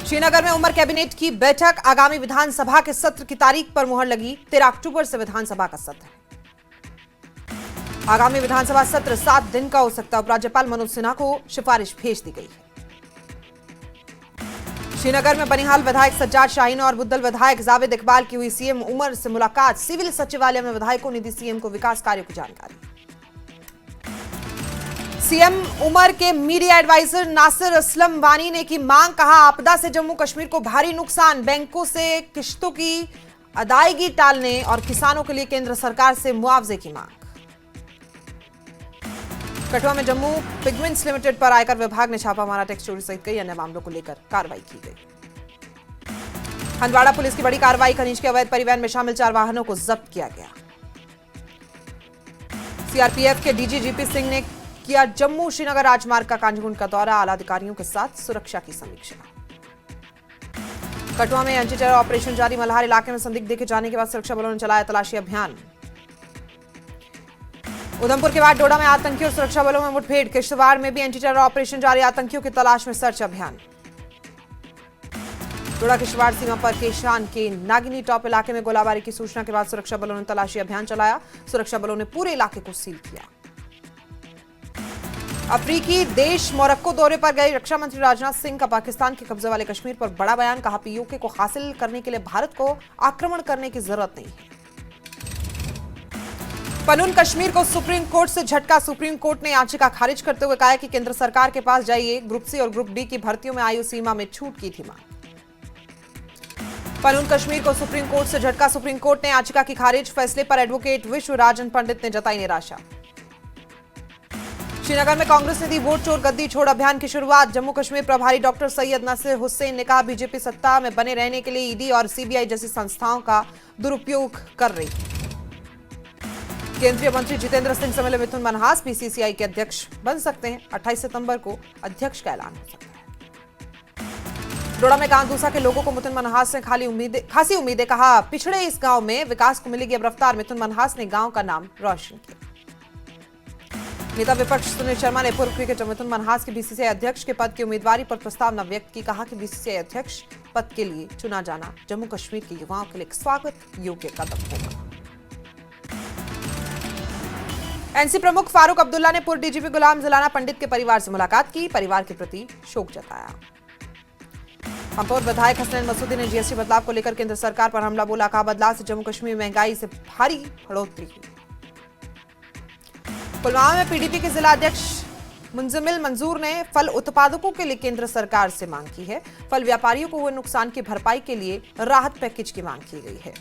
श्रीनगर में उमर कैबिनेट की बैठक, आगामी विधानसभा के सत्र की तारीख पर मुहर लगी। 13 अक्टूबर से विधानसभा का सत्र है। आगामी विधानसभा सत्र 7 दिन का हो सकता है। उपराज्यपाल मनोज सिन्हा को सिफारिश भेज दी गई है। श्रीनगर में बनिहाल विधायक सज्जाद शाहीन और बुद्धल विधायक जावेद इकबाल की हुई सीएम उमर से मुलाकात। सिविल सचिवालय में विधायकों ने दी सीएम को विकास कार्यों की जानकारी। सीएम उमर के मीडिया एडवाइजर नासिर असलम वानी ने की मांग, कहा आपदा से जम्मू कश्मीर को भारी नुकसान, बैंकों से किश्तों की अदायगी टालने और किसानों के लिए केंद्र सरकार से मुआवजे की मांग। कठुआ में जम्मू पिगमेंट्स लिमिटेड पर आयकर विभाग ने छापा मारा। टैक्स चोरी सहित कई अन्य मामलों को लेकर कार्रवाई की गई। हंदवाड़ा पुलिस की बड़ी कार्रवाई, खनिज के अवैध परिवहन में शामिल 4 वाहनों को जब्त किया गया। सीआरपीएफ के डीजी जीपी सिंह ने किया जम्मू श्रीनगर राजमार्ग का कांजगुंड का दौरा, आला अधिकारियों के साथ सुरक्षा की समीक्षा। कठुआ में एंटी टेरर ऑपरेशन जारी, मल्हार इलाके में संदिग्ध देखे जाने के बाद सुरक्षा बलों ने चलाया तलाशी अभियान। उधमपुर के बाद डोडा में आतंकियों और सुरक्षा बलों में मुठभेड़, किश्तवाड़ में भी एंटी टेरर ऑपरेशन जारी, आतंकियों की तलाश में सर्च अभियान। डोडा किश्तवाड़ सीमा पर केशान के नागिनी टॉप इलाके में गोलाबारी की सूचना के बाद सुरक्षा बलों ने तलाशी अभियान चलाया। सुरक्षा बलों ने पूरे इलाके को सील किया। अफ्रीकी देश मोरक्को दौरे पर गए रक्षा मंत्री राजनाथ सिंह का पाकिस्तान के कब्जे वाले कश्मीर पर बड़ा बयान, कहा पीओके को हासिल करने के लिए भारत को आक्रमण करने की जरूरत नहीं है। पनून कश्मीर को सुप्रीम कोर्ट से झटका, सुप्रीम कोर्ट ने याचिका खारिज करते हुए कहा कि केंद्र सरकार के पास जाइए। ग्रुप सी और ग्रुप डी की भर्तियों में आयु सीमा में छूट की थी मांग। पनून कश्मीर को सुप्रीम कोर्ट से झटका, सुप्रीम कोर्ट ने याचिका की खारिज। फैसले पर एडवोकेट विश्व राजन पंडित ने जताई निराशा। श्रीनगर में कांग्रेस ने दी वोट चोर गद्दी छोड़ अभियान की शुरुआत। जम्मू कश्मीर प्रभारी डॉक्टर सैयद नसीर हुसैन ने कहा बीजेपी सत्ता में बने रहने के लिए ईडी और सीबीआई जैसी संस्थाओं का दुरुपयोग कर रही है। केंद्रीय मंत्री जितेंद्र सिंह से मिले मिथुन मनहास, बीसीसीआई के अध्यक्ष बन सकते हैं। 28 सितंबर को अध्यक्ष का ऐलान हो सकता है। डोडा में कांदूसा के लोगों को मिथुन मनहास ने खासी उम्मीदें, कहा पिछड़े इस गांव में विकास को मिलेगी अब रफ्तार। मिथुन मनहास ने गांव का नाम रोशन किया। नेता विपक्ष सुनील शर्मा ने पूर्व क्रिकेटर मिथुन मनहास के बीसीसीआई अध्यक्ष के पद की उम्मीदवारी पर प्रस्तावना व्यक्त की। कहा कि बीसीसीआई अध्यक्ष पद के लिए चुना जाना जम्मू कश्मीर के युवाओं के लिए एक स्वागत योग्य कदम होगा। एनसी प्रमुख फारूक अब्दुल्ला ने पूर्व डीजीपी गुलाम जलाना पंडित के परिवार से मुलाकात की, परिवार के प्रति शोक जताया। पंपोर विधायक हसनैन मसूदी ने जीएसटी बदलाव को लेकर केंद्र सरकार पर हमला बोला, कहा बदलाव से जम्मू कश्मीर में महंगाई से भारी बढ़ोतरी हुई। पुलवामा में पीडीपी के जिला अध्यक्ष मुंजमिल मंजूर ने फल उत्पादकों के लिए केंद्र सरकार से मांग की है। फल व्यापारियों को हुए नुकसान की भरपाई के लिए राहत पैकेज की मांग की गई है।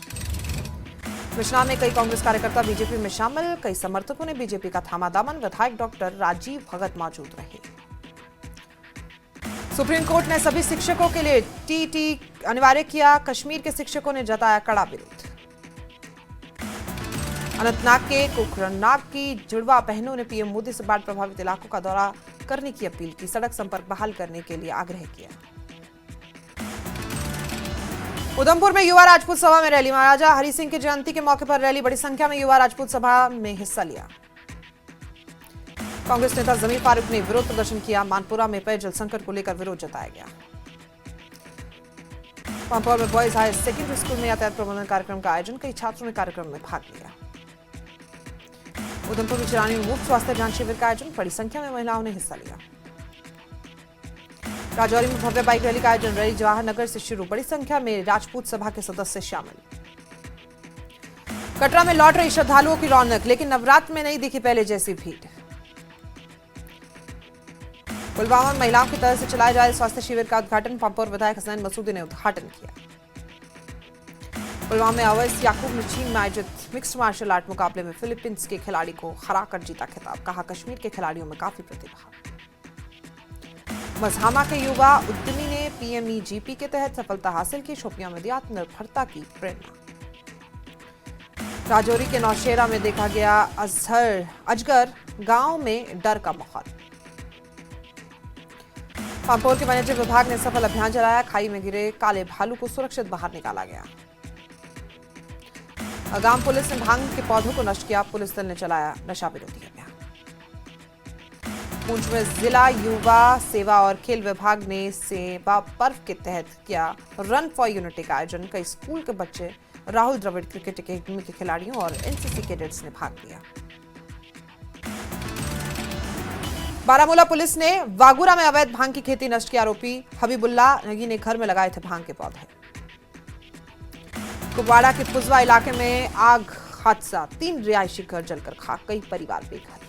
मिश्रा में कई कांग्रेस कार्यकर्ता बीजेपी में शामिल, कई समर्थकों ने बीजेपी का थामा दामन। विधायक डॉक्टर राजीव भगत मौजूद रहे। सुप्रीम कोर्ट ने सभी शिक्षकों के लिए टीटी अनिवार्य किया, कश्मीर के शिक्षकों ने जताया कड़ा विरोध। अनंतनाग के कोकरनाग की जुड़वा बहनों ने पीएम मोदी से बाढ़ प्रभावित इलाकों का दौरा करने की अपील की, सड़क संपर्क बहाल करने के लिए आग्रह किया। उधमपुर में युवा राजपूत सभा में रैली, महाराजा हरि सिंह की जयंती के मौके पर रैली, बड़ी संख्या में युवा राजपूत सभा में हिस्सा लिया। कांग्रेस नेता जमीर फारूक ने विरोध प्रदर्शन किया। मानपुरा में पेयजल संकट को लेकर विरोध जताया गया। पंपोर में बॉयज हायर सेकेंडरी स्कूल में यातायात प्रबंधन कार्यक्रम का आयोजन, कई छात्रों ने कार्यक्रम में भाग लिया। उधमपुर में चिरानी में मुफ्त स्वास्थ्य जांच शिविर का आयोजन, बड़ी संख्या में महिलाओं ने हिस्सा लिया। राजौरी में भव्य बाइक रैली का आयोजन, रैली जवाहर नगर से शुरू, बड़ी संख्या में राजपूत सभा के सदस्य शामिल। कटरा में लौट रही श्रद्धालुओं की रौनक, लेकिन नवरात्र में नहीं दिखी पहले जैसी भीड़। पुलवामा में महिलाओं की तरफ से चलाए जा रहे स्वास्थ्य शिविर का उद्घाटन पंपोर विधायक हसनैन मसूदी ने उद्घाटन किया। पुलवामा में अवैस याकूब ने चीन में आयोजित मिक्स्ड मार्शल आर्ट मुकाबले में फिलीपींस के खिलाड़ी को हराकर जीता खिताब, कहा कश्मीर के खिलाड़ियों में काफी प्रतिभा। मजहामा के युवा उद्यमी ने पीएमईजीपी के तहत सफलता हासिल की, शोपियां में दी आत्मनिर्भरता की प्रेरणा। राजौरी के नौशेरा में देखा गया अजगर, गांव में डर का माहौल। पंपोर के वन्यजीव विभाग ने सफल अभियान चलाया, खाई में गिरे काले भालू को सुरक्षित बाहर निकाला गया। आगाम पुलिस ने भांग के पौधों को नष्ट किया, पुलिस दल ने चलाया नशा विरोधी अभियान। पुंछ में जिला युवा सेवा और खेल विभाग ने सेवा पर्व के तहत किया रन फॉर यूनिटी का आयोजन। कई स्कूल के बच्चे, राहुल द्रविड़ क्रिकेट अकेडमी के खिलाड़ियों और एनसीसी कैडेट्स ने भाग लिया। बारामूला पुलिस ने वागुरा में अवैध भांग की खेती नष्ट के आरोपी हबीबुल्ला नगी ने घर में लगाए थे भांग के पौधे। कुपवाड़ा के पुजवा इलाके में आग हादसा, 3 रिहायशी घर जलकर खाक, कई परिवार बेघर।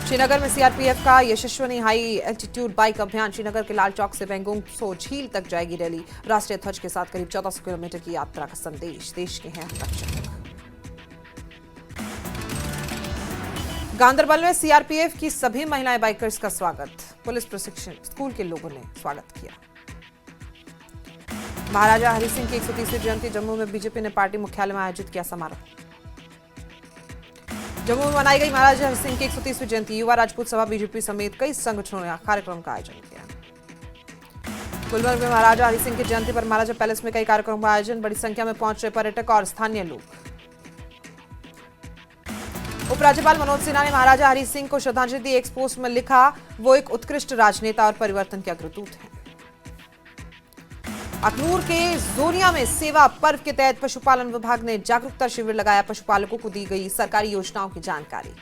श्रीनगर में सीआरपीएफ का यशस्वनी हाई एल्टीट्यूड बाइक अभियान। श्रीनगर के लाल चौक से बेंगोंग सो झील तक जाएगी रैली। राष्ट्रीय ध्वज के साथ करीब 1400 किलोमीटर की यात्रा का संदेश, देश के हैं रक्षक। गांदरबल में सीआरपीएफ की सभी महिला बाइकर्स का स्वागत, पुलिस प्रशिक्षण स्कूल के लोगों ने स्वागत किया। महाराजा हरि सिंह की 130वीं जयंती जम्मू में बीजेपी ने पार्टी मुख्यालय में आयोजित किया समारोह। जम्मू में मनाई गई महाराजा हरि सिंह की 130वीं जयंती। युवा राजपूत सभा बीजेपी समेत कई संगठनों ने कार्यक्रम का आयोजन किया। गुलबर्ग में महाराजा हरि सिंह की जयंती पर महाराजा पैलेस में कई कार्यक्रमों का आयोजन। बड़ी संख्या में पहुंचे पर्यटक और स्थानीय लोग। उपराज्यपाल मनोज सिन्हा ने महाराजा हरि सिंह को श्रद्धांजलि दी। एक पोस्ट में लिखा, वो एक उत्कृष्ट राजनेता और परिवर्तन के अग्रदूत हैं। अखनूर के जोनिया में सेवा पर्व के तहत पशुपालन विभाग ने जागरूकता शिविर लगाया। पशुपालकों को दी गई सरकारी योजनाओं की जानकारी।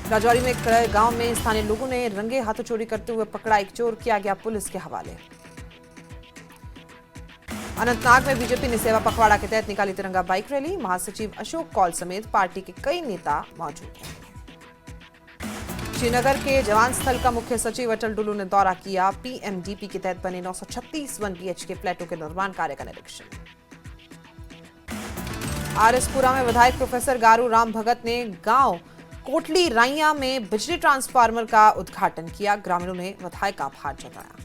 राजौरी में एक गांव में स्थानीय लोगों ने रंगे हाथों चोरी करते हुए पकड़ा एक चोर, किया गया पुलिस के हवाले। अनंतनाग में बीजेपी ने सेवा पखवाड़ा के तहत निकाली तिरंगा बाइक रैली। महासचिव अशोक कौल समेत पार्टी के कई नेता मौजूद हैं। श्रीनगर के जवान स्थल का मुख्य सचिव अटल डुल्लू ने दौरा किया। पीएमडीपी के तहत बने 936 1 बीएचके फ्लैटों के निर्माण कार्य का निरीक्षण। आरएसपुरा में विधायक प्रोफेसर गारू राम भगत ने गांव कोटली राइया में बिजली ट्रांसफार्मर का उद्घाटन किया। ग्रामीणों ने विधायक का आभार जताया।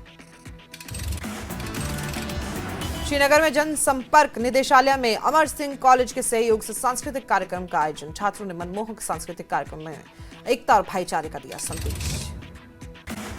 श्रीनगर में जनसंपर्क निदेशालय में अमर सिंह कॉलेज के सहयोग से सांस्कृतिक कार्यक्रम का आयोजन। छात्रों ने मनमोहक सांस्कृतिक कार्यक्रम में एकता और भाईचारे का दिया संदेश।